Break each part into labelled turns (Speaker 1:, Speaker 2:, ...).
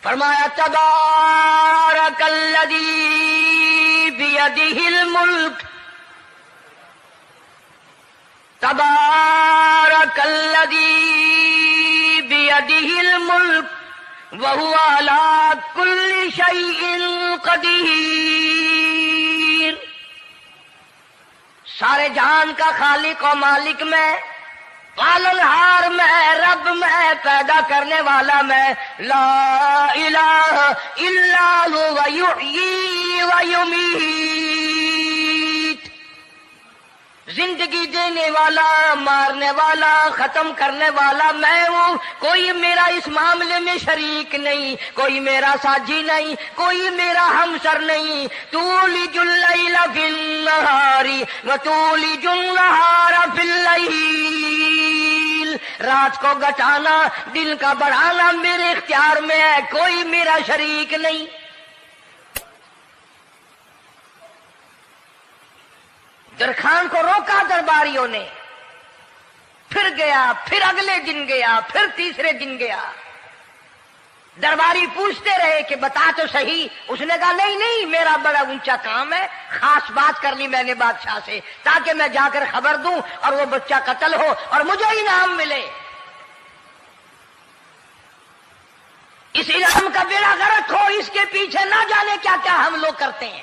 Speaker 1: فرمایا تبارک الذی بیدہ الملک، تبارک الذی بیدہ الملک وہو علی کل شیء قدیر۔ سارے جہان کا خالق و مالک میں، پالنہار میں، رب میں، پیدا کرنے والا میں، لا الہ الا هو یحیی و یمیت، زندگی دینے والا، مارنے والا، ختم کرنے والا میں ہوں، کوئی میرا اس معاملے میں شریک نہیں، کوئی میرا ساجی نہیں، کوئی میرا ہمسر نہیں۔ تولج اللیل فی النہار وتولج النہار فی اللیل، رات کو گھٹانا، دن کا بڑھانا میرے اختیار میں ہے، کوئی میرا شریک نہیں۔ درخان کو روکا درباریوں نے، پھر گیا، پھر اگلے دن گیا، پھر تیسرے دن گیا۔ درباری پوچھتے رہے کہ بتا تو صحیح۔ اس نے کہا نہیں نہیں، میرا بڑا اونچا کام ہے، خاص بات کر لی میں نے بادشاہ سے تاکہ میں جا کر خبر دوں اور وہ بچہ قتل ہو اور مجھے انعام ملے۔ اس انعام کا بیڑا غرق ہو، اس کے پیچھے نہ جانے کیا کیا ہم لوگ کرتے ہیں۔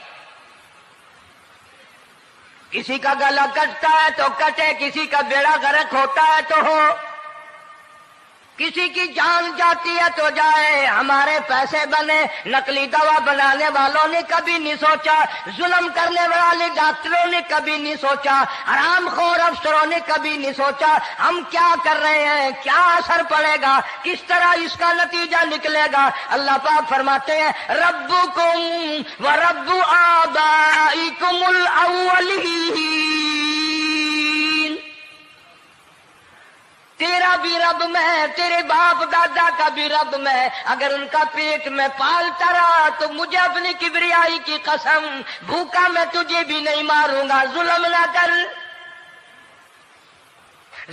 Speaker 1: کسی کا گلا کٹتا ہے تو کٹے، کسی کا بیڑا غرق ہوتا ہے تو ہو، کسی کی جان جاتی ہے تو جائے، ہمارے پیسے بنے۔ نقلی دوا بنانے والوں نے کبھی نہیں سوچا، ظلم کرنے والے ڈاکٹروں نے کبھی نہیں سوچا، حرام خور افسروں نے کبھی نہیں سوچا ہم کیا کر رہے ہیں، کیا اثر پڑے گا، کس طرح اس کا نتیجہ نکلے گا۔ اللہ پاک فرماتے ہیں ربکم و رب آبائکم الاولین، تیرا بھی رب میں، تیرے باپ دادا کا بھی رب میں، اگر ان کا پیٹ میں پالتا رہا تو مجھے اپنی کبریائی کی قسم، بھوکا میں تجھے بھی نہیں ماروں گا۔ ظلم نہ کر،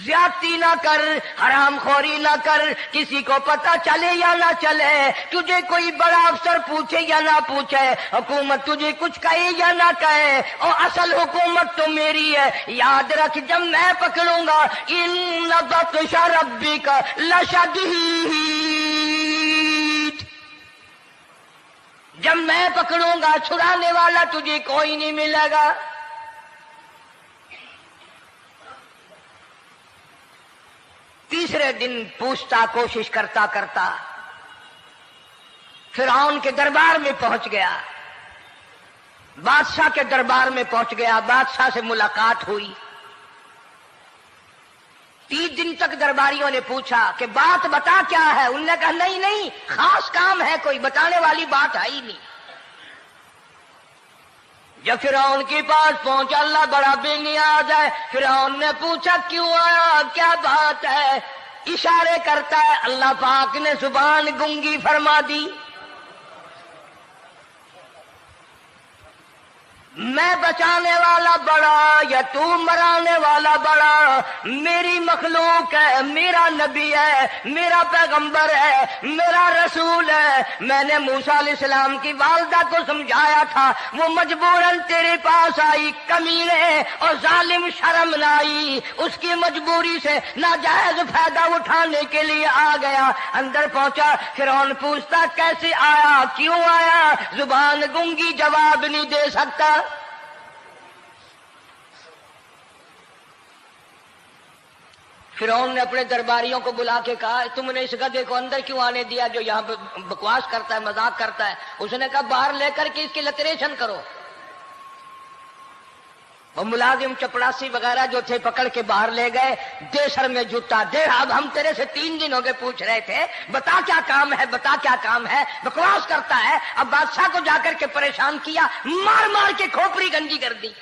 Speaker 1: زیادتی نہ کر، حرام خوری نہ کر، کسی کو پتہ چلے یا نہ چلے، تجھے کوئی بڑا افسر پوچھے یا نہ پوچھے، حکومت تجھے کچھ کہے یا نہ کہے، اور اصل حکومت تو میری ہے۔ یاد رکھ جب میں پکڑوں گا، ان بطش ربک لشدید، جب میں پکڑوں گا چھڑانے والا تجھے کوئی نہیں ملے گا۔ تیسرے دن پوچھتا، کوشش کرتا کرتا فرعون کے دربار میں پہنچ گیا، بادشاہ کے دربار میں پہنچ گیا، بادشاہ سے ملاقات ہوئی۔ 3 دن تک درباریوں نے پوچھا کہ بات بتا کیا ہے، انہوں نے کہا نہیں نہیں، خاص کام ہے، کوئی بتانے والی بات ہے ہی نہیں۔ جب فرعون کے پاس پہنچا، اللہ بڑا بے نیاز ہے، فرعون نے پوچھا کیوں آیا، کیا بات ہے، اشارے کرتا ہے، اللہ پاک نے زبان گنگی فرما دی۔ میں بچانے والا بڑا یا تو مرانے والا بڑا، میری مخلوق ہے، میرا نبی ہے، میرا پیغمبر ہے، میرا رسول ہے۔ میں نے موسیٰ علیہ السلام کی والدہ کو سمجھایا تھا، وہ مجبوراً تیرے پاس آئی، کمینے اور ظالم شرم نہ آئی، اس کی مجبوری سے ناجائز فائدہ اٹھانے کے لیے آ گیا۔ اندر پہنچا، فرعون پوچھتا کیسے آیا، کیوں آیا، زبان گنگی جواب نہیں دے سکتا۔ فرعون نے اپنے درباریوں کو بلا کے کہا تم نے اس گدھے کو اندر کیوں آنے دیا جو یہاں پہ بکواس کرتا ہے، مذاق کرتا ہے؟ اس نے کہا باہر لے کر کے اس کی لتریشن کرو۔ وہ ملازم چپڑاسی وغیرہ جو تھے پکڑ کے باہر لے گئے، دے سر میں جوتا، دے اب ہم تیرے سے 3 دن ہو گئے پوچھ رہے تھے، بتا کیا کام ہے، بتا کیا کام ہے، بکواس کرتا ہے۔ اب بادشاہ کو جا کر کے پریشان کیا، مار مار کے کھوپڑی گنجی کر دی۔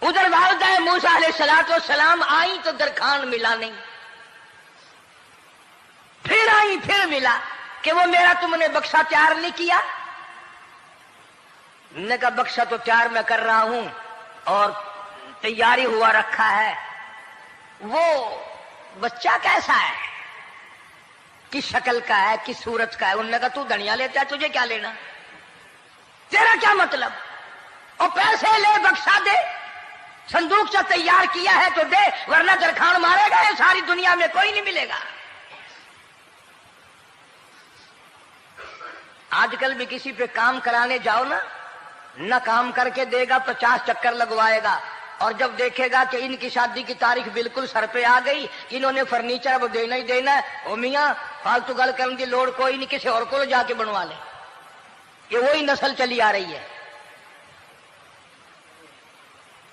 Speaker 1: ادھر والدہ موسیٰ علیہ السلام آئی تو درخان ملا نہیں، پھر آئی پھر ملا کہ وہ میرا تم نے بکسا تیار نہیں کیا۔ نے کہا بکسا تو تیار میں کر رہا ہوں اور تیاری ہوا رکھا ہے، وہ بچہ کیسا ہے، کس شکل کا ہے، کس صورت کا ہے؟ انہوں نے کہا تو دنیا لیتا ہے، تجھے کیا لینا، تیرا کیا مطلب، اور پیسے لے بخشا دے، صندوق سے تیار کیا ہے تو دے، ورنہ درخان مارے گا، یہ ساری دنیا میں کوئی نہیں ملے گا۔ آج کل بھی کسی پہ کام کرانے جاؤ نا، نہ کام کر کے دے گا، 50 چکر لگوائے گا، اور جب دیکھے گا کہ ان کی شادی کی تاریخ بالکل سر پہ آ گئی، انہوں نے فرنیچر وہ دینا ہی دینا ہے، او میاں فالتو گل کرنے کی لوڑ کوئی نہیں، کسی اور کو جا کے بنوا لے، یہ وہی نسل چلی آ رہی ہے۔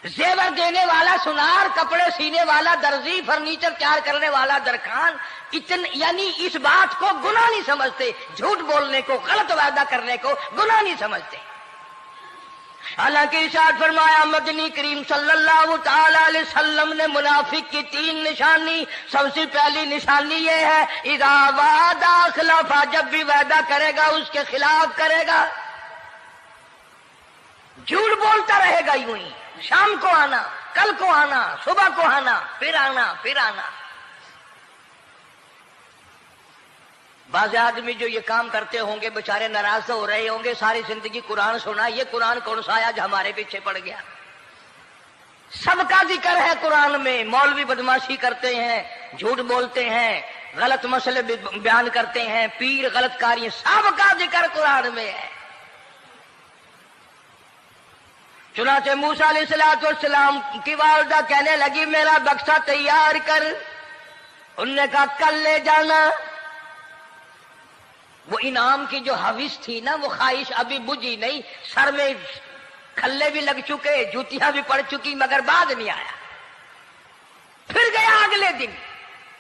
Speaker 1: زیور دینے والا سنار، کپڑے سینے والا درزی، فرنیچر تیار کرنے والا درخان، یعنی اس بات کو گناہ نہیں سمجھتے، جھوٹ بولنے کو، غلط وعدہ کرنے کو گناہ نہیں سمجھتے۔ حالانکہ ارشاد فرمایا مدنی کریم صلی اللہ تعالی علیہ وسلم نے منافق کی 3 نشانی، سب سے پہلی نشانی یہ ہے اذا وعد اخلف، جب بھی وعدہ کرے گا اس کے خلاف کرے گا، جھوٹ بولتا رہے گا، یوں ہی شام کو آنا، کل کو آنا، صبح کو آنا، پھر آنا، پھر آنا۔ بعض آدمی جو یہ کام کرتے ہوں گے بےچارے ناراض ہو رہے ہوں گے، ساری زندگی قرآن سنا، یہ قرآن کون سا آیا جو ہمارے پیچھے پڑ گیا؟ سب کا ذکر ہے قرآن میں، مولوی بدماشی کرتے ہیں، جھوٹ بولتے ہیں، غلط مسئلے بیان کرتے ہیں، پیر غلط کاری، سب کا ذکر قرآن میں ہے۔ چنانچہ موسیٰ علیہ السلام کی والدہ کہنے لگی میرا بکسا تیار کر، انہوں نے کہا کل لے جانا۔ وہ انعام کی جو حوث تھی نا، وہ خواہش ابھی بجھی نہیں، سر میں کھلے بھی لگ چکے، جوتیاں بھی پڑ چکی، مگر بعد نہیں آیا۔ پھر گیا اگلے دن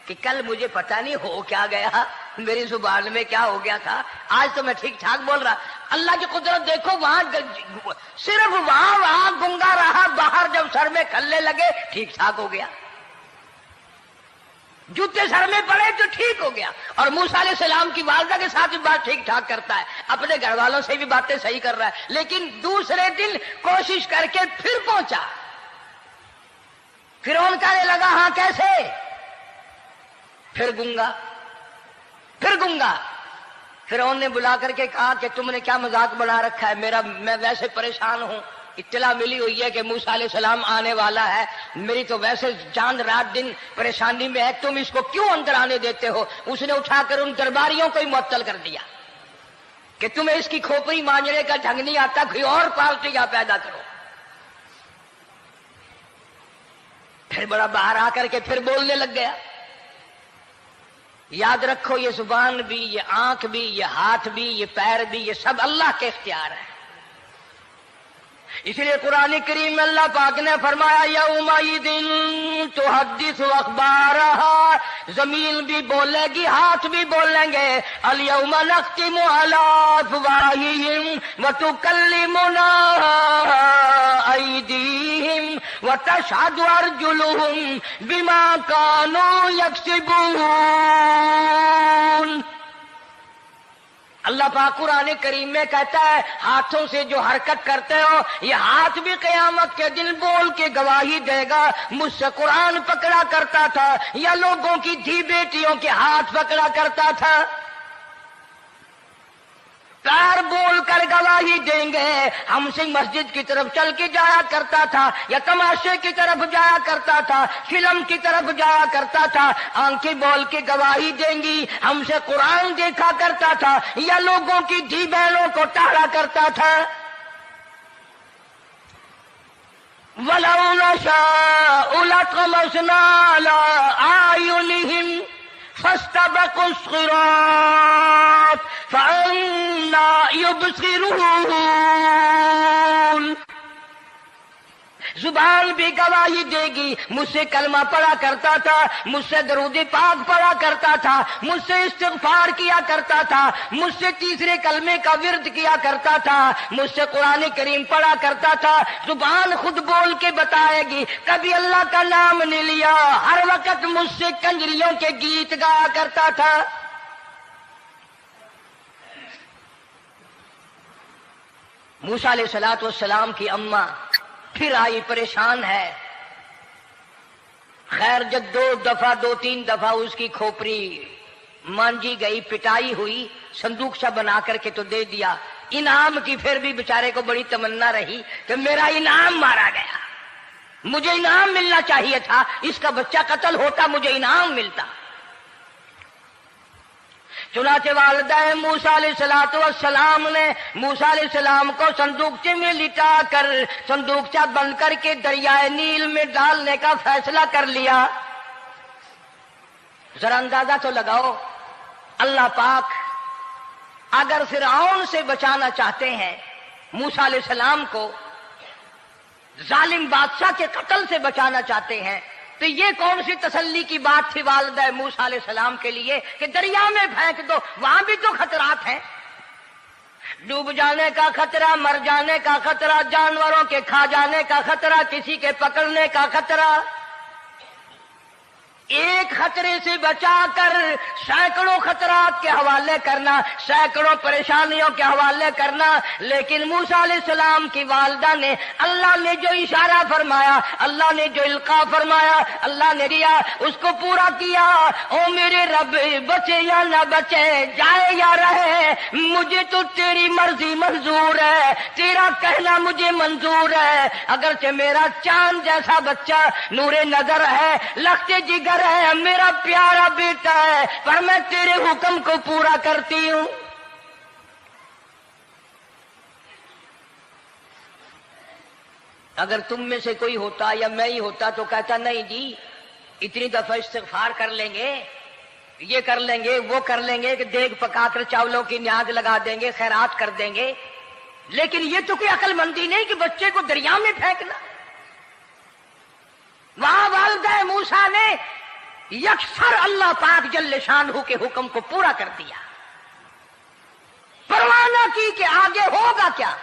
Speaker 1: کہ کل مجھے پتہ نہیں ہو کیا گیا، میری زبان میں کیا ہو گیا تھا، آج تو میں ٹھیک ٹھاک بول رہا۔ اللہ کی قدرت دیکھو، وہاں صرف وہاں گنگا رہا، باہر جب سر میں کھلے لگے ٹھیک ٹھاک ہو گیا، جوتے سر میں پڑے تو ٹھیک ہو گیا۔ اور موسیٰ علیہ السلام کی والدہ کے ساتھ بھی بات ٹھیک ٹھاک کرتا ہے، اپنے گھر والوں سے بھی باتیں صحیح کر رہا ہے، لیکن دوسرے دن کوشش کر کے پھر پہنچا۔ فرعون کہنے لگا ہاں کیسے؟ پھر گنگا، پھر گنگا۔ فرعون نے بلا کر کے کہا کہ تم نے کیا مذاق بنا رکھا ہے، میں ویسے پریشان ہوں، اطلاع ملی ہوئی ہے کہ موسیٰ علیہ السلام آنے والا ہے، میری تو ویسے چاند رات دن پریشانی میں ہے، تم اس کو کیوں اندر آنے دیتے ہو؟ اس نے اٹھا کر ان درباریوں کو ہی معطل کر دیا کہ تمہیں اس کی کھوپڑی مانجنے کا ڈھنگ نہیں آتا، کوئی اور پارٹی یا پیدا کرو۔ پھر بڑا باہر آ کر کے پھر بولنے لگ گیا۔ یاد رکھو یہ زبان بھی، یہ آنکھ بھی، یہ ہاتھ بھی، یہ پیر بھی، یہ سب اللہ کے اختیار ہے۔ اس لیے قرآن کریم میں اللہ پاک نے فرمایا یومئذ تحدث اخبارہا، زمین بھی بولے گی، ہاتھ بھی بولیں گے، الیوم نختم علی افواہہم وتکلمنا ایدیہم وتشہد ارجلہم بما کانوا یکسبون۔ اللہ پاک قرآن کریم میں کہتا ہے ہاتھوں سے جو حرکت کرتے ہو، یہ ہاتھ بھی قیامت کے دن بول کے گواہی دے گا، مجھ سے قرآن پکڑا کرتا تھا یا لوگوں کی دھی بیٹیوں کے ہاتھ پکڑا کرتا تھا۔ پیر بول کر گواہی دیں گے، ہم سے مسجد کی طرف چل کے جایا کرتا تھا یا تماشے کی طرف جایا کرتا تھا، فلم کی طرف جایا کرتا تھا، آنکھیں بول کے گواہی دیں گی، ہم سے قرآن دیکھا کرتا تھا یا لوگوں کی دھی بہنوں کو ٹالا کرتا تھا۔ وَلَوْ نَشَاءُ لَطَمَسْنَا عَلَىٰ أَعْيُنِهِمْ فَاسْتَبَقُوا الصِّرَاطَ فَأَنَّىٰ يُبْصِرُونَ۔ زبان بھی گواہی دے گی، مجھ سے کلمہ پڑھا کرتا تھا، مجھ سے درود پاک پڑھا کرتا تھا، مجھ سے استغفار کیا کرتا تھا، مجھ سے تیسرے کلمے کا ورد کیا کرتا تھا، مجھ سے قرآن کریم پڑھا کرتا تھا۔ زبان خود بول کے بتائے گی، کبھی اللہ کا نام نہیں لیا، ہر وقت مجھ سے کنجریوں کے گیت گایا کرتا تھا۔ موسیٰ علیہ السلام کی اماں پھر آئی، پریشان ہے، خیر جب دو تین دفعہ اس کی کھوپڑی مانجی گئی، پٹائی ہوئی، صندوق بنا کر کے تو دے دیا، انعام کی پھر بھی بیچارے کو بڑی تمنا رہی کہ میرا انعام مارا گیا، مجھے انعام ملنا چاہیے تھا، اس کا بچہ قتل ہوتا مجھے انعام ملتا۔ چنانچہ والدہ موسیٰ علیہ السلام نے موسیٰ علیہ السلام کو صندوقچے میں لٹا کر صندوقچہ بند کر کے دریائے نیل میں ڈالنے کا فیصلہ کر لیا۔ ذرا اندازہ تو لگاؤ، اللہ پاک اگر فرعون سے بچانا چاہتے ہیں، موسیٰ علیہ السلام کو ظالم بادشاہ کے قتل سے بچانا چاہتے ہیں، تو یہ کون سی تسلی کی بات تھی والدہ موسیٰ علیہ السلام کے لیے کہ دریا میں پھینک دو، وہاں بھی تو خطرات ہیں، ڈوب جانے کا خطرہ، مر جانے کا خطرہ، جانوروں کے کھا جانے کا خطرہ، کسی کے پکڑنے کا خطرہ۔ ایک خطرے سے بچا کر سینکڑوں خطرات کے حوالے کرنا، سینکڑوں پریشانیوں کے حوالے کرنا، لیکن موسیٰ علیہ السلام کی والدہ نے اللہ نے جو اشارہ فرمایا، اللہ نے جو القاء فرمایا، اللہ نے دیا، اس کو پورا کیا۔ او میرے رب، بچے یا نہ بچے، جائے یا رہے، مجھے تو تیری مرضی منظور ہے، تیرا کہنا مجھے منظور ہے۔ اگرچہ میرا چاند جیسا بچہ نور نظر ہے، لخت جگر ہے، میرا پیارا بیٹا ہے، پر میں تیرے حکم کو پورا کرتی ہوں۔ اگر تم میں سے کوئی ہوتا یا میں ہی ہوتا تو کہتا نہیں جی، اتنی دفعہ استغفار کر لیں گے، یہ کر لیں گے، وہ کر لیں گے، کہ دیگ پکا کر چاولوں کی نیاز لگا دیں گے، خیرات کر دیں گے، لیکن یہ تو کوئی عقل مندی نہیں کہ بچے کو دریا میں پھینکنا۔ وہاں والدہ موسیٰ نے یکسر اللہ پاک جل شانہ کے حکم کو پورا کر دیا، پرواہ نہ کی کہ آگے ہوگا کیا۔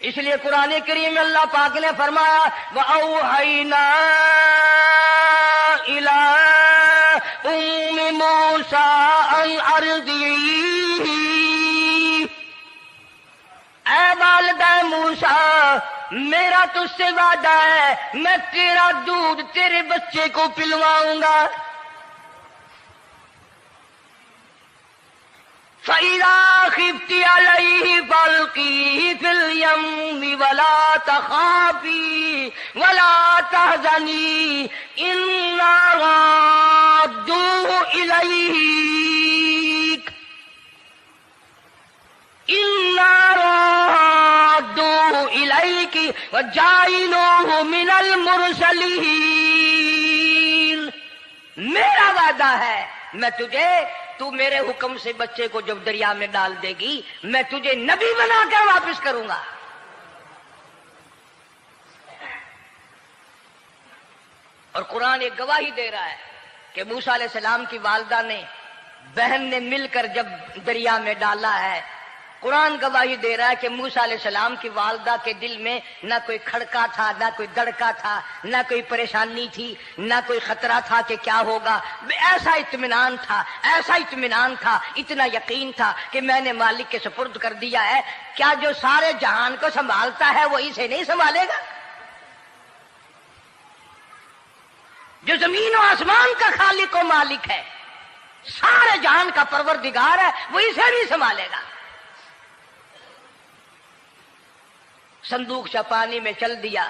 Speaker 1: اس لیے قرآن کریم میں اللہ پاک نے فرمایا وَأَوْحَيْنَا إِلَىٰ أُمِّ مُوسَىٰ أَنْ أَرْضِعِيهِ، اے والدہ موسیٰ، میرا تجھ سے وعدہ ہے، میں تیرا دودھ تیرے بچے کو پلواؤں گا۔ فَإِذَا خِفْتِ عَلَيْهِ فَأَلْقِيهِ فِي الْيَمِّ وَلَا تَخَافِي وَلَا تَحْزَنِي إِنَّا رَادُّوهُ إِلَيْكَ وَجَاعِلُوهُ مِنَ الْمُرْسَلِينَ۔ میرا وعدہ ہے، میں تجھے، تو میرے حکم سے بچے کو جب دریا میں ڈال دے گی، میں تجھے نبی بنا کر واپس کروں گا۔ اور قرآن ایک گواہی دے رہا ہے کہ موسیٰ علیہ السلام کی والدہ نے، بہن نے مل کر جب دریا میں ڈالا ہے، قرآن گواہی دے رہا ہے کہ موسیٰ علیہ السلام کی والدہ کے دل میں نہ کوئی کھڑکا تھا، نہ کوئی دڑکا تھا، نہ کوئی پریشانی تھی، نہ کوئی خطرہ تھا کہ کیا ہوگا۔ ایسا اطمینان تھا، ایسا اطمینان تھا، اتنا یقین تھا کہ میں نے مالک کے سپرد کر دیا ہے، کیا جو سارے جہان کو سنبھالتا ہے وہ اسے نہیں سنبھالے گا؟ جو زمین و آسمان کا خالق و مالک ہے، سارے جہان کا پروردگار ہے، وہ اسے بھی سنبھالے گا۔ صندوق پانی میں چل دیا۔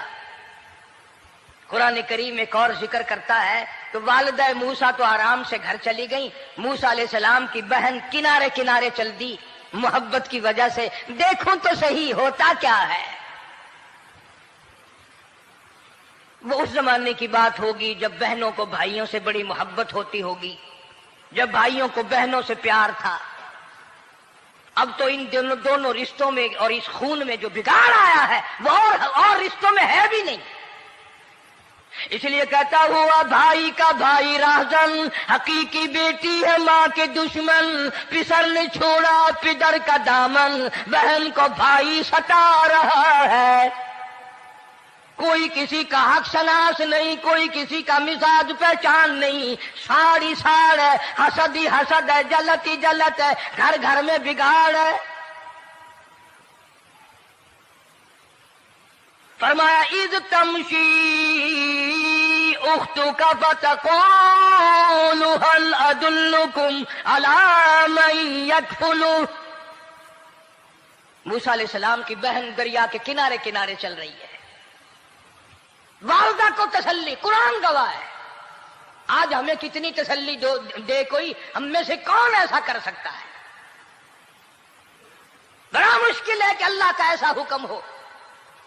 Speaker 1: قرآن کریم ایک اور ذکر کرتا ہے تو والدہ موسیٰ تو آرام سے گھر چلی گئی، موسیٰ علیہ السلام کی بہن کنارے کنارے چل دی، محبت کی وجہ سے دیکھوں تو صحیح ہوتا کیا ہے۔ وہ اس زمانے کی بات ہوگی جب بہنوں کو بھائیوں سے بڑی محبت ہوتی ہوگی، جب بھائیوں کو بہنوں سے پیار تھا۔ اب تو ان دونوں رشتوں میں اور اس خون میں جو بگاڑ آیا ہے وہ اور رشتوں میں ہے بھی نہیں۔ اس لیے کہتا ہوا بھائی کا بھائی راہزن، حقیقی بیٹی ہے ماں کے دشمن، پسر نے چھوڑا پدر کا دامن، بہن کو بھائی ستا رہا ہے۔ کوئی کسی کا حق شناس نہیں، کوئی کسی کا مزاج پہچان نہیں، ساڑی ساڑ ہے، حسد ہی حسد ہے، جلت ہی جلت ہے، گھر گھر میں بگاڑ ہے۔ فرمایا اذ تمشی اختک فتقول هل ادلکم علی من یکفل. موسیٰ علیہ السلام کی بہن دریا کے کنارے کنارے چل رہی ہے، والدہ کو تسلی، قرآن گواہ ہے. آج ہمیں کتنی تسلی دے کوئی، ہم میں سے کون ایسا کر سکتا ہے؟ بڑا مشکل ہے کہ اللہ کا ایسا حکم ہو.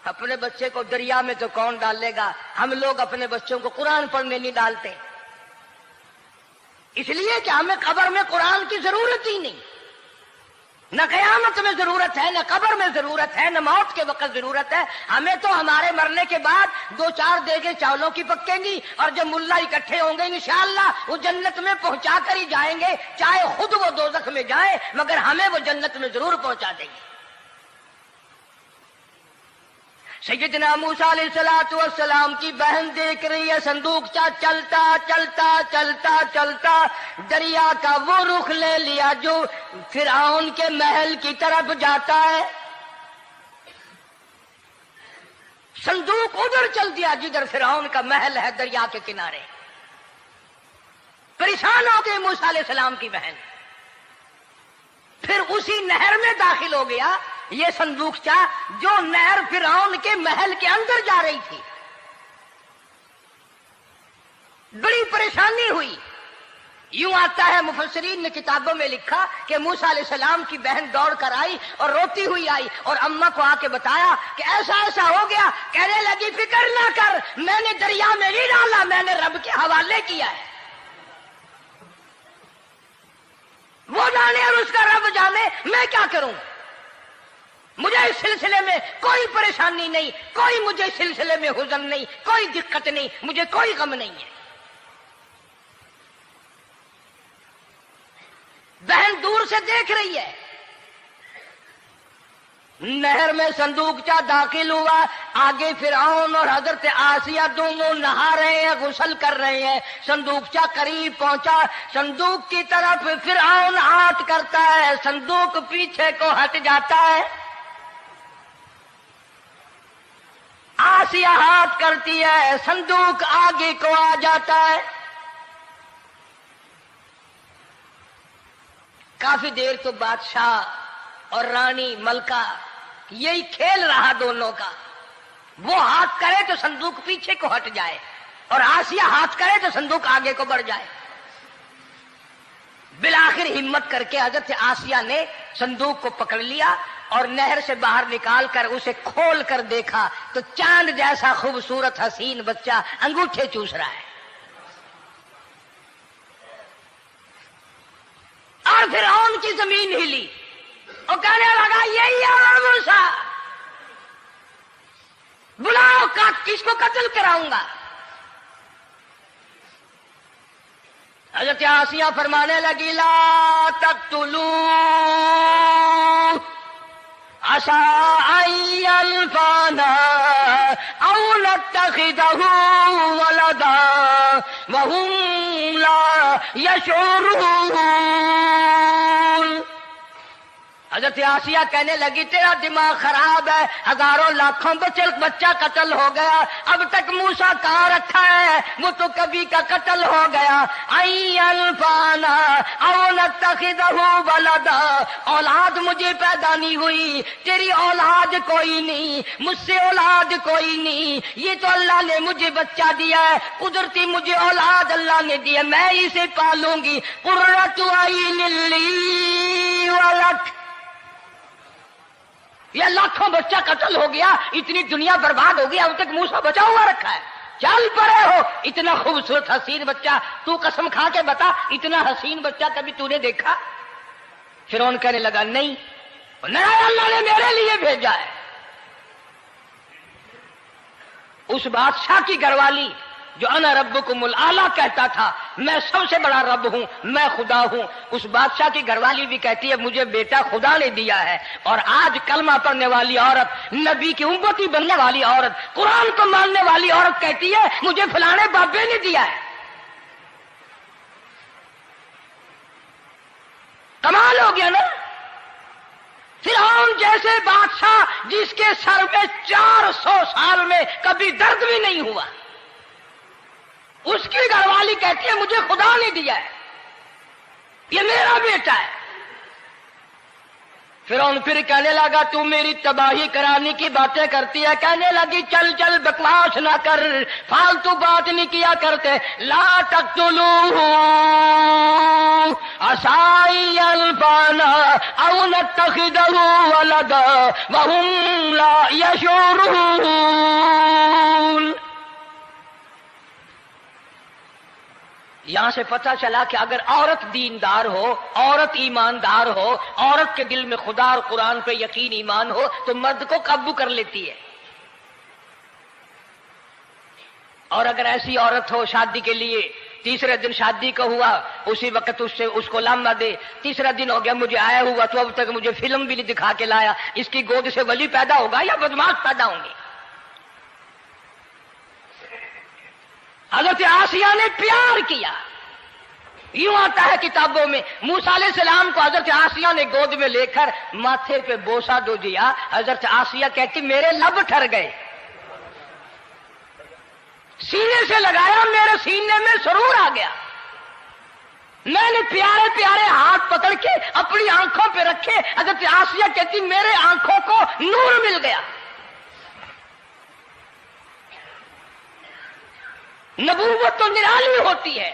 Speaker 1: اپنے بچے کو دریا میں تو کون ڈالے گا؟ ہم لوگ اپنے بچوں کو قرآن پڑھنے نہیں ڈالتے، اس لیے کہ ہمیں قبر میں قرآن کی ضرورت ہی نہیں. نہ قیامت میں ضرورت ہے، نہ قبر میں ضرورت ہے، نہ موت کے وقت ضرورت ہے. ہمیں تو ہمارے مرنے کے بعد 2-4 دیگیں چاولوں کی پکیں گی، اور جب ملا اکٹھے ہوں گے انشاءاللہ وہ جنت میں پہنچا کر ہی جائیں گے، چاہے خود وہ دوزخ میں جائیں، مگر ہمیں وہ جنت میں ضرور پہنچا دیں گے. سیدنا موسیٰ علیہ السلام کی بہن دیکھ رہی ہے صندوقچہ چلتا چلتا چلتا چلتا دریا کا وہ رخ لے لیا جو فرعون کے محل کی طرف جاتا ہے. صندوق ادھر چل دیا جدھر فرعون کا محل ہے، دریا کے کنارے. پریشان ہو گئی موسیٰ علیہ السلام کی بہن، پھر اسی نہر میں داخل ہو گیا یہ صندوقچہ جو نہر فرعون کے محل کے اندر جا رہی تھی. بڑی پریشانی ہوئی. یوں آتا ہے، مفسرین نے کتابوں میں لکھا کہ موسیٰ علیہ السلام کی بہن دوڑ کر آئی اور روتی ہوئی آئی اور اماں کو آ کے بتایا کہ ایسا ایسا ہو گیا. کہنے لگی فکر نہ کر، میں نے دریا میں نہیں ڈالا، میں نے رب کے حوالے کیا ہے. وہ جانے اور اس کا رب جانے، میں کیا کروں؟ مجھے اس سلسلے میں کوئی پریشانی نہیں، کوئی مجھے اس سلسلے میں حزن نہیں، کوئی دقت نہیں، مجھے کوئی غم نہیں ہے. بہن دور سے دیکھ رہی ہے. نہر میں صندوقچہ داخل ہوا، آگے فرعون اور حضرت آسیہ دونوں نہا رہے ہیں، غسل کر رہے ہیں. صندوقچہ قریب پہنچا، صندوق کی طرف فرعون ہاتھ کرتا ہے، صندوق پیچھے کو ہٹ جاتا ہے. آسیہ ہاتھ کرتی ہے، صندوق آگے کو آ جاتا ہے. کافی دیر تو بادشاہ اور رانی ملکہ یہی کھیل رہا دونوں کا. وہ ہاتھ کرے تو صندوق پیچھے کو ہٹ جائے اور آسیہ ہاتھ کرے تو صندوق آگے کو بڑھ جائے. بالآخر ہمت کر کے حضرت آسیہ نے صندوق کو پکڑ لیا اور نہر سے باہر نکال کر اسے کھول کر دیکھا تو چاند جیسا خوبصورت حسین بچہ انگوٹھے چوس رہا ہے. اور فرعون کی زمین ہلی اور کہنے لگا یہی ہے موسیٰ، بلاؤ کس کو قتل کراؤں گا. حضرت آسیہ فرمانے لگی لا تقتلوا عسى أن ينفعنا أو نتخذه ولدا وهم لا يشعرون. حضرت آسیہ کہنے لگی تیرا دماغ خراب ہے، ہزاروں لاکھوں بچہ قتل ہو گیا، اب تک موسیٰ کہاں رکھا ہے؟ وہ تو کبھی کا قتل ہو گیا. انفانا او نتخذہ ولدا، اولاد مجھے پیدا نہیں ہوئی، تیری اولاد کوئی نہیں، مجھ سے اولاد کوئی نہیں، یہ تو اللہ نے مجھے بچہ دیا ہے، قدرتی مجھے اولاد اللہ نے دیا، میں اسے پالوں گی. قرۃ عین لی ولک، یہ لاکھوں بچہ قتل ہو گیا، اتنی دنیا برباد ہو گئی، اب تک موسیٰ بچا ہوا رکھا ہے. چل پڑے ہو، اتنا خوبصورت حسین بچہ، تو قسم کھا کے بتا اتنا حسین بچہ کبھی تو نے دیکھا؟ فرعون کہنے لگا نہیں، اللہ نے میرے لیے بھیجا ہے. اس بادشاہ کی گھر والی جو انا ربکم الاعلی کہتا تھا، میں سب سے بڑا رب ہوں، میں خدا ہوں، اس بادشاہ کی گھر والی بھی کہتی ہے مجھے بیٹا خدا نے دیا ہے. اور آج کلمہ پڑھنے والی عورت، نبی کی امتی بننے والی عورت، قرآن کو ماننے والی عورت کہتی ہے مجھے فلانے بابے نے دیا ہے. کمال ہو گیا نا. فرعون جیسے بادشاہ جس کے سر میں 400 سال میں کبھی درد بھی نہیں ہوا، اس کی گھر والی کہتی ہے مجھے خدا نے دیا ہے، یہ میرا بیٹا ہے۔ فرعون پھر کہنے لگا تو میری تباہی کرانے کی باتیں کرتی ہے، کہنے لگی چل چل بکواس نہ کر، فالتو بات نہیں کیا کرتے، لا تقتلوہ عسى ينفعنا او نتخذه ولدا وهم لا يشعرون۔ یہاں سے پتہ چلا کہ اگر عورت دیندار ہو، عورت ایماندار ہو، عورت کے دل میں خدا اور قرآن پہ یقین ایمان ہو تو مرد کو قابو کر لیتی ہے۔ اور اگر ایسی عورت ہو شادی کے لیے، تیسرے دن شادی کا ہوا، اسی وقت اس کو لامہ دے، تیسرا دن ہو گیا مجھے آیا ہوا تو اب تک مجھے فلم بھی نہیں دکھا کے لایا، اس کی گود سے ولی پیدا ہوگا یا بدماش پیدا ہوں گے؟ حضرت آسیہ نے پیار کیا، یوں آتا ہے کتابوں میں موسیٰ علیہ السلام کو حضرت آسیہ نے گود میں لے کر ماتھے پہ بوسہ دو دیا، حضرت آسیہ کہتی میرے لب ٹھر گئے، سینے سے لگایا میرے سینے میں سرور آ گیا، میں نے پیارے پیارے ہاتھ پکڑ کے اپنی آنکھوں پہ رکھے، حضرت آسیہ کہتی میرے آنکھوں کو نور مل گیا۔ نبوت تو نرالی ہوتی ہے،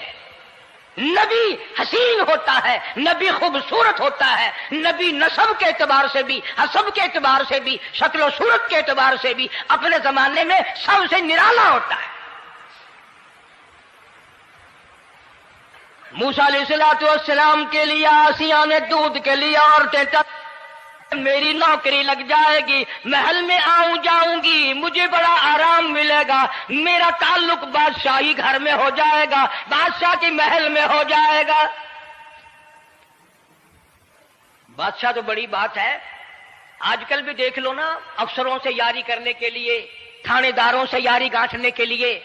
Speaker 1: نبی حسین ہوتا ہے، نبی خوبصورت ہوتا ہے، نبی نسب کے اعتبار سے بھی، حسب کے اعتبار سے بھی، شکل و صورت کے اعتبار سے بھی اپنے زمانے میں سب سے نرالا ہوتا ہے۔ موسیٰ علیہ السلام کے لیے آسیہ نے دودھ کے لیے عورتیں میری نوکری لگ جائے گی، محل میں آؤں جاؤں گی، مجھے بڑا آرام ملے گا، میرا تعلق بادشاہی گھر میں ہو جائے گا، بادشاہ کے محل میں ہو جائے گا۔ بادشاہ تو بڑی بات ہے، آج کل بھی دیکھ لو نا، افسروں سے یاری کرنے کے لیے، تھانے داروں سے یاری گانٹھنے کے لیے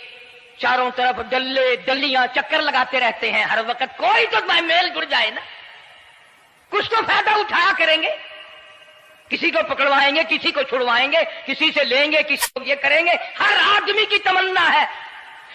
Speaker 1: چاروں طرف ڈلے ڈلیاں چکر لگاتے رہتے ہیں ہر وقت، کوئی تو میل جڑ جائے نا، کچھ تو فائدہ اٹھایا کریں گے، کسی کو پکڑوائیں گے، کسی کو چھڑوائیں گے، کسی سے لیں گے، کسی کو یہ کریں گے، ہر آدمی کی تمنا ہے۔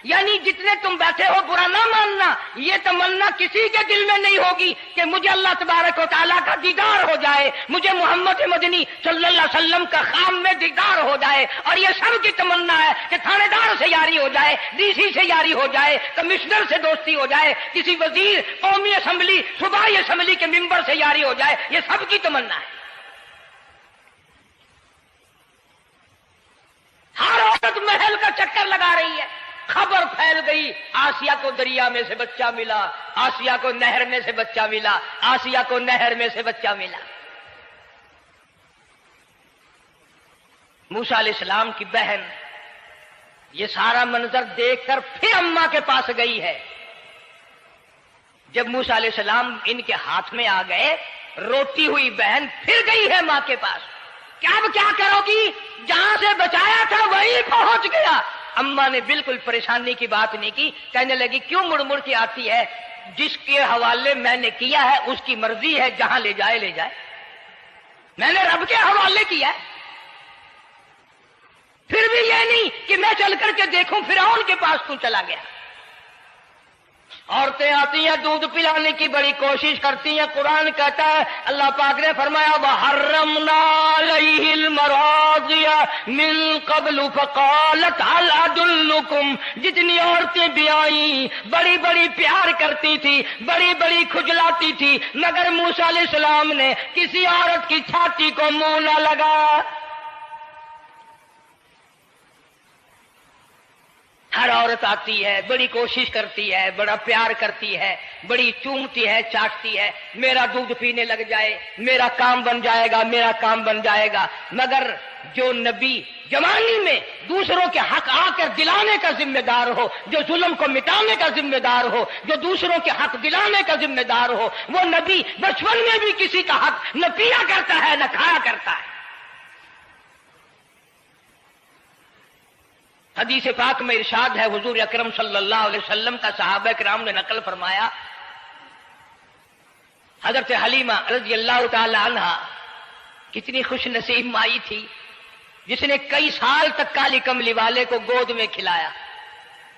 Speaker 1: یعنی جتنے تم بیٹھے ہو برا نہ ماننا، یہ تمنا کسی کے دل میں نہیں ہوگی کہ مجھے اللہ تبارک و تعالیٰ کا دیدار ہو جائے، مجھے محمد مدنی صلی اللہ علیہ وسلم کا خام میں دیدار ہو جائے، اور یہ سب کی تمنا ہے کہ تھانے دار سے یاری ہو جائے، ڈی سی سے یاری ہو جائے، کمشنر سے دوستی ہو جائے، کسی وزیر، قومی اسمبلی، صوبائی اسمبلی کے ممبر سے یاری ہو جائے، یہ سب کی تمنا ہے۔ ہر عورت محل کا چکر لگا رہی ہے، خبر پھیل گئی آسیہ کو دریا میں سے بچہ ملا، آسیہ کو نہر میں سے بچہ ملا، آسیہ کو نہر میں سے بچہ ملا۔ موسیٰ علیہ السلام کی بہن یہ سارا منظر دیکھ کر پھر اماں کے پاس گئی ہے۔ جب موسیٰ علیہ السلام ان کے ہاتھ میں آ گئے، روتی ہوئی بہن پھر گئی ہے ماں کے پاس، اب کیا کرو گی؟ جہاں سے بچایا تھا وہیں پہنچ گیا۔ اماں نے بالکل پریشانی کی بات نہیں کی، کہنے لگی کیوں مڑ مڑ کے آتی ہے؟ جس کے حوالے میں نے کیا ہے اس کی مرضی ہے، جہاں لے جائے لے جائے، میں نے رب کے حوالے کیا ہے۔ پھر بھی یہ نہیں کہ میں چل کر کے دیکھوں فرعون کے پاس کیوں چلا گیا۔ عورتیں آتی ہیں دودھ پلانے کی بڑی کوشش کرتی ہیں، قرآن کہتا ہے، اللہ پاک نے فرمایا وَحَرَّمْنَا عَلَيْهِ الْمَرَاضِعَ مِن قَبْلُ فَقَالَتْ هَلْ أَدُلُّكُمْ، جتنی عورتیں بھی آئیں بڑی بڑی پیار کرتی تھی، بڑی بڑی کھجلاتی تھی، مگر موسیٰ علیہ السلام نے کسی عورت کی چھاتی کو منہ نہ لگا۔ ہر عورت آتی ہے، بڑی کوشش کرتی ہے، بڑا پیار کرتی ہے، بڑی چومتی ہے، چاٹتی ہے، میرا دودھ پینے لگ جائے، میرا کام بن جائے گا، میرا کام بن جائے گا۔ مگر جو نبی جوانی میں دوسروں کے حق آ کر دلانے کا ذمہ دار ہو، جو ظلم کو مٹانے کا ذمہ دار ہو، جو دوسروں کے حق دلانے کا ذمہ دار ہو، وہ نبی بچپن میں بھی کسی کا حق نہ پیا کرتا ہے نہ کھایا کرتا ہے۔ حدیث پاک میں ارشاد ہے، حضور اکرم صلی اللہ علیہ وسلم کا صحابہ کرام نے نقل فرمایا، حضرت حلیمہ رضی اللہ تعالی عنہا کتنی خوش نصیب مائی تھی جس نے کئی سال تک کالی کملی والے کو گود میں کھلایا۔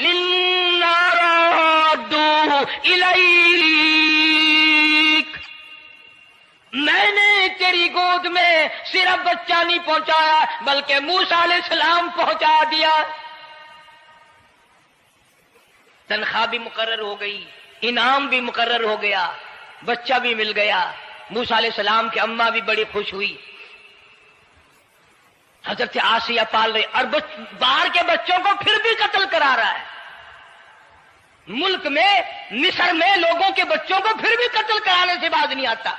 Speaker 1: اِنَّا رَادُّوهُ إِلَيْكَ، میں نے تیری گود میں صرف بچہ نہیں پہنچایا بلکہ موسیٰ علیہ السلام پہنچا دیا۔ تنخواہ بھی مقرر ہو گئی، انعام بھی مقرر ہو گیا، بچہ بھی مل گیا۔ موسیٰ علیہ السلام کی اماں بھی بڑی خوش ہوئی۔ حضرت آسیہ پال رہے اور باہر کے بچوں کو پھر بھی قتل کرا رہا ہے۔ ملک میں مصر میں لوگوں کے بچوں کو پھر بھی قتل کرانے سے باز نہیں آتا۔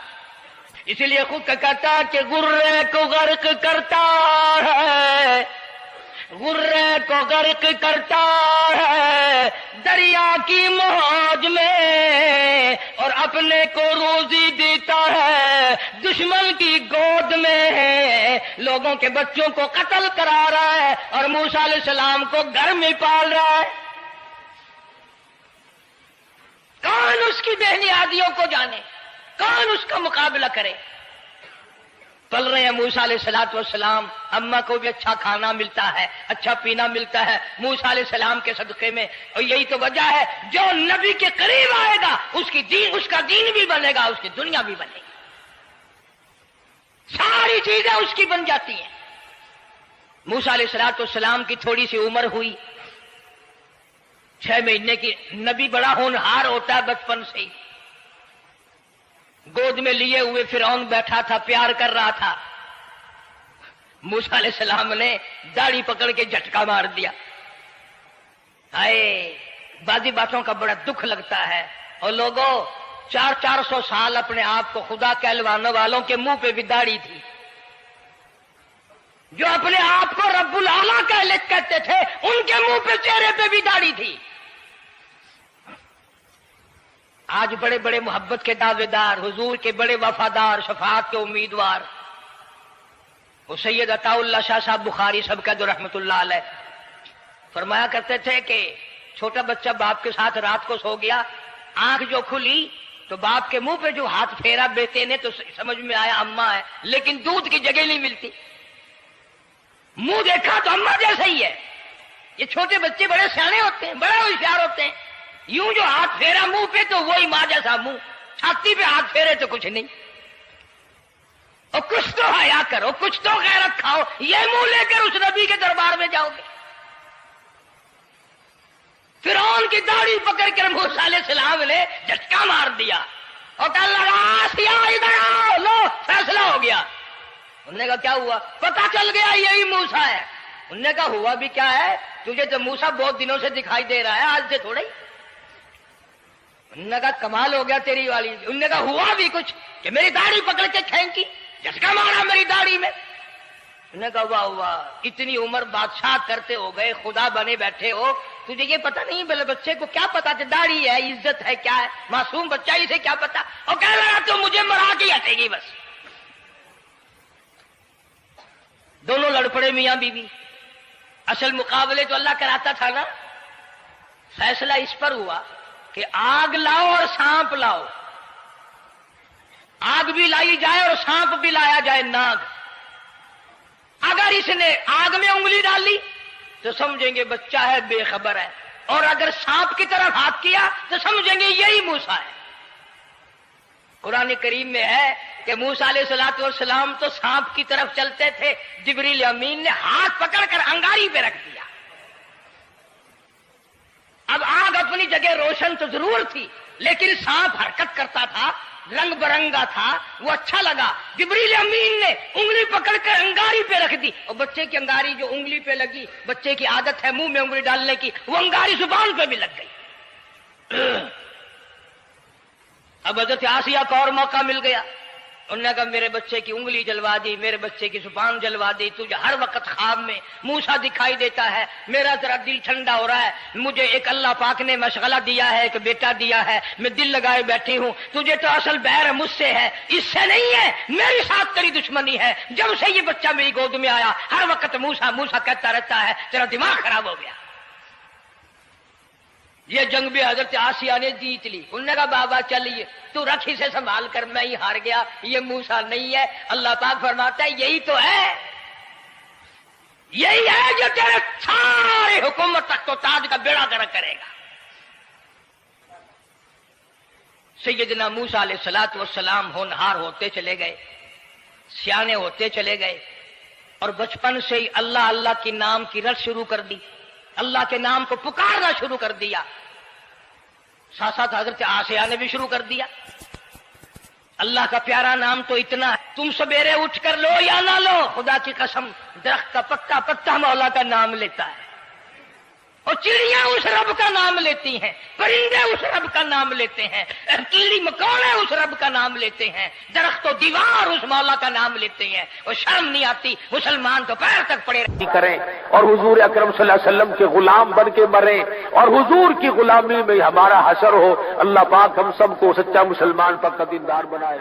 Speaker 1: اسی لیے خود کا کہتا کہ غرے کو غرق کرتا ہے، غرے کو غرق کرتا ہے دریا کی موج میں، اور اپنے کو روزی دیتا ہے دشمن کی گود میں۔ لوگوں کے بچوں کو قتل کرا رہا ہے اور موسیٰ علیہ السلام کو گھر میں پال رہا ہے۔ کون اس کی بہنیادیوں کو جانے، کون اس کا مقابلہ کرے؟ پل رہے ہیں موسیٰ علیہ السلام، اماں کو بھی اچھا کھانا ملتا ہے، اچھا پینا ملتا ہے موسیٰ علیہ السلام کے صدقے میں، اور یہی تو وجہ ہے جو نبی کے قریب آئے گا اس کا دین بھی بنے گا، اس کی دنیا بھی بنے گی، ساری چیزیں اس کی بن جاتی ہیں۔ موسیٰ علیہ السلام کی تھوڑی سی عمر ہوئی، 6 مہینے کی، نبی بڑا ہونہار ہوتا ہے بچپن سے ہی۔ گود میں لیے ہوئے فرعون بیٹھا تھا، پیار کر رہا تھا۔ موسیٰ علیہ السلام نے داڑھی پکڑ کے جھٹکا مار دیا۔ ہائے، بعضی باتوں کا بڑا دکھ لگتا ہے، اور لوگوں 400 سال اپنے آپ کو خدا کہلوانے والوں کے منہ پہ بھی داڑھی تھی، جو اپنے آپ کو رب العالیٰ کہتے تھے ان کے منہ پہ چہرے پہ بھی داڑھی تھی۔ آج بڑے بڑے محبت کے دعوے دار، حضور کے بڑے وفادار، شفاعت کے امیدوار، وہ سید عطا اللہ شاہ صاحب بخاری سب کا جو رحمت اللہ علیہ فرمایا کرتے تھے کہ چھوٹا بچہ باپ کے ساتھ رات کو سو گیا، آنکھ جو کھلی تو باپ کے منہ پہ جو ہاتھ پھیرا بیٹے نے تو سمجھ میں آیا اماں ہے، لیکن دودھ کی جگہ نہیں ملتی، منہ دیکھا تو اماں جیسا ہی ہے۔ یہ چھوٹے بچے بڑے سیانے ہوتے ہیں، بڑے ہوشیار ہوتے ہیں، یوں جو ہاتھ پھیرا منہ پہ تو وہی ماں جیسا منہ، چھاتی پہ ہاتھ پھیرے تو کچھ نہیں۔ اور کچھ تو حیا کرو، کچھ تو غیرت کھاؤ، یہ منہ لے کر اس نبی کے دربار میں جاؤ گے؟ فرعون کی داڑھی پکڑ کر موسیٰ علیہ السلام نے جھٹکا مار دیا اور کہا لگا آسیہ ادھر آؤ، لو فیصلہ ہو گیا۔ انہوں نے کہا کیا ہوا؟ پتہ چل گیا یہی موسیٰ ہے۔ انہوں نے کہا ہوا بھی کیا ہے؟ تجھے تو موسیٰ بہت دنوں سے دکھائی دے رہا ہے، آج سے تھوڑا ہی۔ انہوں نے کہا کمال ہو گیا تیری والی۔ انہوں نے کہا ہوا بھی کچھ کہ میری داڑھی پکڑ کے کھینچی، جھٹکا مارا میری داڑھی میں۔ انہوں نے کہا واہ واہ، اتنی عمر بادشاہ کرتے ہو گئے، خدا بنے بیٹھے ہو، تجھے یہ پتہ نہیں؟ بلے بچے کو کیا پتا کہ داڑھی ہے، عزت ہے، کیا ہے؟ معصوم بچہ اسے کیا پتا؟ اور کہہ رہا تو مجھے مرا کے ہٹے گی بس۔ دونوں لڑ پڑے میاں بیوی۔ اصل مقابلے تو اللہ کراتا تھا نا۔ فیصلہ اس پر ہوا کہ آگ لاؤ اور سانپ لاؤ، آگ بھی لائی جائے اور سانپ بھی لایا جائے، ناگ۔ اگر اس نے آگ میں انگلی ڈالی تو سمجھیں گے بچہ ہے، بے خبر ہے، اور اگر سانپ کی طرف ہاتھ کیا تو سمجھیں گے یہی موسیٰ ہے۔ قرآن کریم میں ہے کہ موسیٰ علیہ السلام تو سانپ کی طرف چلتے تھے، جبریل امین نے ہاتھ پکڑ کر انگاری پہ رکھ دیا۔ اب آگ اپنی جگہ روشن تو ضرور تھی، لیکن سانپ حرکت کرتا تھا، رنگ برنگا تھا، وہ اچھا لگا۔ جبریل امین نے انگلی پکڑ کر انگاری پہ رکھ دی، اور بچے کی انگاری جو انگلی پہ لگی، بچے کی عادت ہے منہ میں انگلی ڈالنے کی، وہ انگاری زبان پہ بھی لگ گئی۔ اب حضرت آسیہ کو اور موقع مل گیا۔ انہوں نے کہا میرے بچے کی انگلی جلوا دی، میرے بچے کی زبان جلوا دی، تجھے ہر وقت خواب میں موسیٰ دکھائی دیتا ہے، میرا ذرا دل ٹھنڈا ہو رہا ہے، مجھے ایک اللہ پاک نے مشغلہ دیا ہے، ایک بیٹا دیا ہے، میں دل لگائے بیٹھی ہوں، تجھے تو اصل بیر مجھ سے ہے، اس سے نہیں ہے، میرے ساتھ تیری دشمنی ہے۔ جب سے یہ بچہ میری گود میں آیا ہر وقت موسیٰ موسیٰ کہتا رہتا ہے، تیرا دماغ خراب ہو گیا۔ یہ جنگ بھی حضرت آسیہ نے جیت لی۔ انہوں نے کہا بابا چلیے، تو رکھ اسے سنبھال کر، میں ہی ہار گیا، یہ موسیٰ نہیں ہے۔ اللہ پاک فرماتا ہے یہی تو ہے، یہی ہے جو تیرے سارے حکومت تک تو تاج کا بیڑا گرک کرے گا۔ سیدنا موسیٰ علیہ الصلوۃ والسلام ہونہار ہوتے چلے گئے، سیانے ہوتے چلے گئے، اور بچپن سے ہی اللہ اللہ کے نام کی رٹ شروع کر دی، اللہ کے نام کو پکارنا شروع کر دیا۔ ساتھ ساتھ حضرت آسیہ نے بھی شروع کر دیا۔ اللہ کا پیارا نام تو اتنا ہے، تم سویرے اٹھ کر لو یا نہ لو، خدا کی قسم درخت کا پتا پتا مولا کا نام لیتا ہے، اور چڑیاں اس رب کا نام لیتی ہیں، پرندے اس رب کا نام لیتے ہیں، کیڑی مکوڑے اس رب کا نام لیتے ہیں، درخت و دیوار اس مولا کا نام لیتے ہیں، اور شرم نہیں آتی مسلمان تو پیر تک پڑے
Speaker 2: کریں اور حضور اکرم صلی اللہ علیہ وسلم کے غلام بن کے مریں اور حضور کی غلامی میں ہمارا حشر ہو۔ اللہ پاک ہم سب کو سچا مسلمان پر دیندار بنائے۔